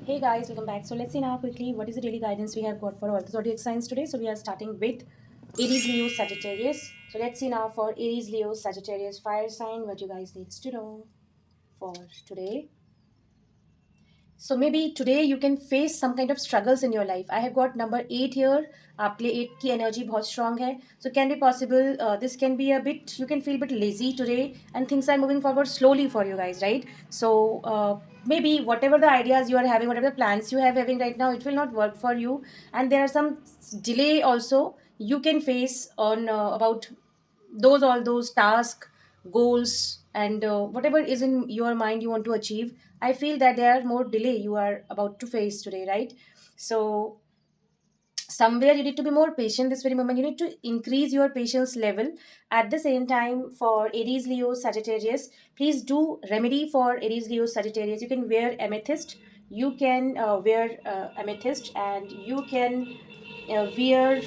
Hey guys, welcome back. So let's see now quickly what is the daily guidance we have got for all the zodiac signs today. So we are starting with Aries, Leo, Sagittarius. So let's see now for Aries, Leo, Sagittarius fire sign what you guys needs to know for today. So maybe today you can face some kind of struggles in your life. I have got number 8 here. आपके लिए 8 की energy बहुत strong है. So can be possible. This can be a bit. You can feel a bit lazy today, and things are moving forward slowly for you guys, right? So maybe whatever the ideas you are having, whatever the plans you have having right now, it will not work for you, and there are some delay also you can face on about those all those tasks, goals, and whatever is in your mind you want to achieve. I feel that there are more delay you are about to face today, right? So somewhere you need to be more patient this very moment. You need to increase your patience level. At the same time, for Aries, Leo, Sagittarius, please do remedy for Aries, Leo, Sagittarius. You can wear amethyst. You can wear amethyst, and you can wear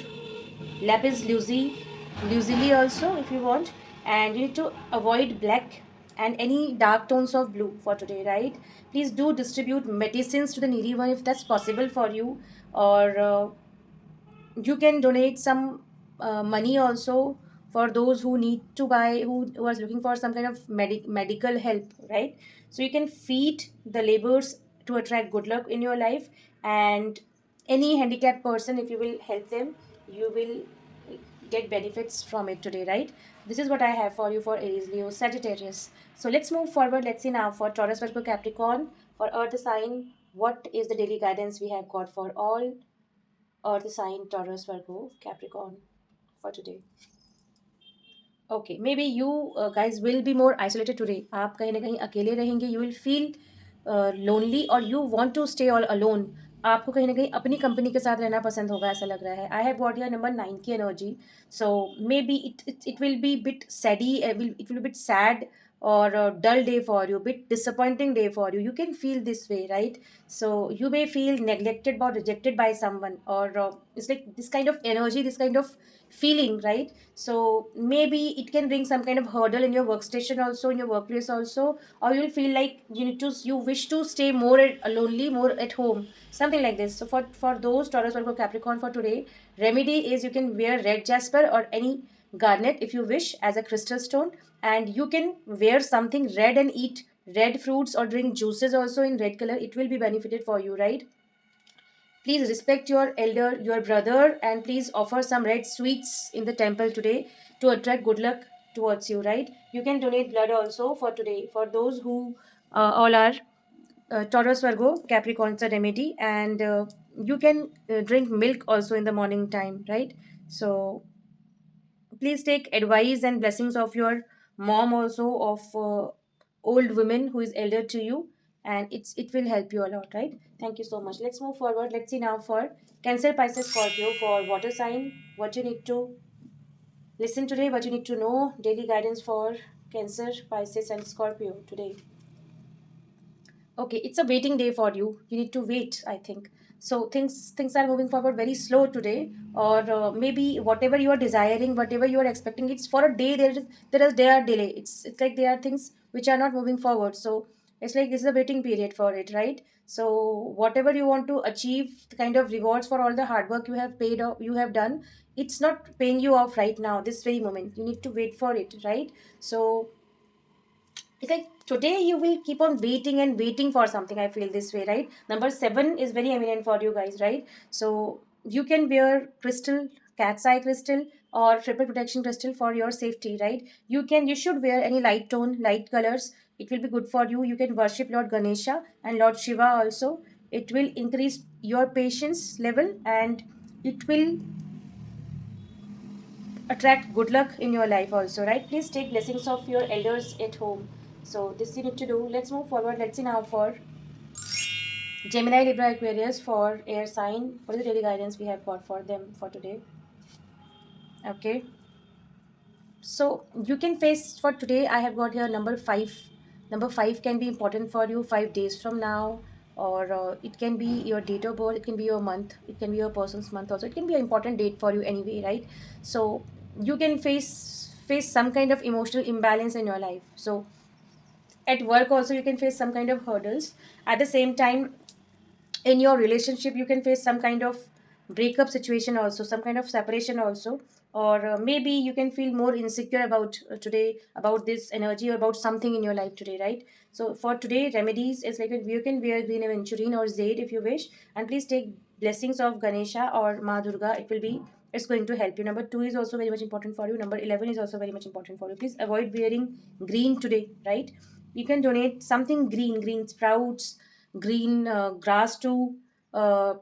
lapis lazuli also if you want. And you need to avoid black and any dark tones of blue for today, right? Please do distribute medicines to the needy one if that's possible for you. Or you can donate some money also for those who need to buy, who are looking for some kind of medical help, right? So you can feed the laborers to attract good luck in your life. And any handicapped person, if you will help them, you will get benefits from it today, right? This is what I have for you for Aries, Leo, Sagittarius. So let's move forward. Let's see now for Taurus, Virgo, Capricorn. For earth sign, what is the daily guidance we have got for all earth sign, Taurus, Virgo, Capricorn for today? Okay, maybe you guys will be more isolated today. आप कहीं ना कहीं अकेले रहेंगे. You will feel lonely or you want to stay all alone. आपको कहीं ना कहीं अपनी कंपनी के साथ रहना पसंद होगा, ऐसा लग रहा है. I have got here number 9 की energy. So maybe it will be bit saddy, it will be bit sad or a dull day for you, bit disappointing day for you. You can feel this way, right? So you may feel neglected or rejected by someone, or it's like this kind of energy, this kind of feeling, right? So maybe it can bring some kind of hurdle in your workstation also, in your workplace also, or you'll feel like you wish to stay more lonely, more at home, something like this. So for those Taurus, Virgo, Capricorn for today, remedy is you can wear red jasper or any garnet if you wish as a crystal stone, and you can wear something red and eat red fruits or drink juices also in red color. It will be benefited for you, right? Please respect your elder, your brother, and please offer some red sweets in the temple today to attract good luck towards you, right? You can donate blood also for today for those who all are Taurus, Virgo, Capricorn, it's a remedy, and you can drink milk also in the morning time, right? So please take advice and blessings of your mom also, of old women who is elder to you, and it will help you a lot, right? Thank you so much. Let's move forward. Let's see now for Cancer, Pisces, Scorpio. For water sign, what you need to listen today, what you need to know, daily guidance for Cancer, Pisces, and Scorpio today. Okay, it's a waiting day for you. You need to wait, I think. So things are moving forward very slow today, or maybe whatever you are desiring, whatever you are expecting, it's for a day. There are delay. It's like there are things which are not moving forward. So it's like this is a waiting period for it, right? So whatever you want to achieve, the kind of rewards for all the hard work you have paid off, you have done, it's not paying you off right now, this very moment. You need to wait for it, right? So it's like today you will keep on waiting and waiting for something. I feel this way, right? Number 7 is very eminent for you guys, right? So you can wear crystal, cat's eye crystal, or triple protection crystal for your safety, right? You should wear any light tone, light colors. It will be good for you. You can worship Lord Ganesha and Lord Shiva also. It will increase your patience level, and it will attract good luck in your life also, right? Please take blessings of your elders at home. So this you need to do. Let's move forward. Let's see now for Gemini, Libra, Aquarius for air sign. What is the daily guidance we have got for them for today? Okay, so you can face for today. I have got here number 5. Number 5 can be important for you 5 days from now, or it can be your date of birth, it can be your month, it can be your person's month also. It can be an important date for you anyway, right? So you can face some kind of emotional imbalance in your life. So at work also you can face some kind of hurdles. At the same time, in your relationship you can face some kind of breakup situation also, some kind of separation also, or maybe you can feel more insecure about today, about this energy or about something in your life today, right? So for today remedies is like you can wear green aventurine or jade if you wish, and please take blessings of Ganesha or Ma Durga. It will be, it's going to help you. Number 2 is also very much important for you. Number 11 is also very much important for you. Please avoid wearing green today, right? You can donate something green, green sprouts, green grass to uh,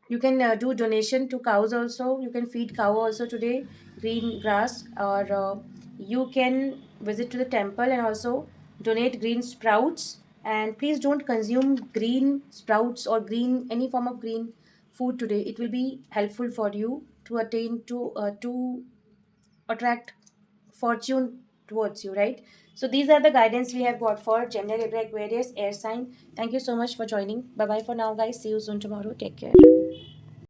you can do donation to cows also. You can feed cow also today, green grass, or you can visit to the temple and also donate green sprouts. And please don't consume green sprouts or green, any form of green food today. It will be helpful for you to attain to attract fortune towards you, right? So these are the guidance we have got for Gemini, Libra, Aquarius, air sign. Thank you so much for joining. Bye bye for now, guys. See you soon tomorrow. Take care.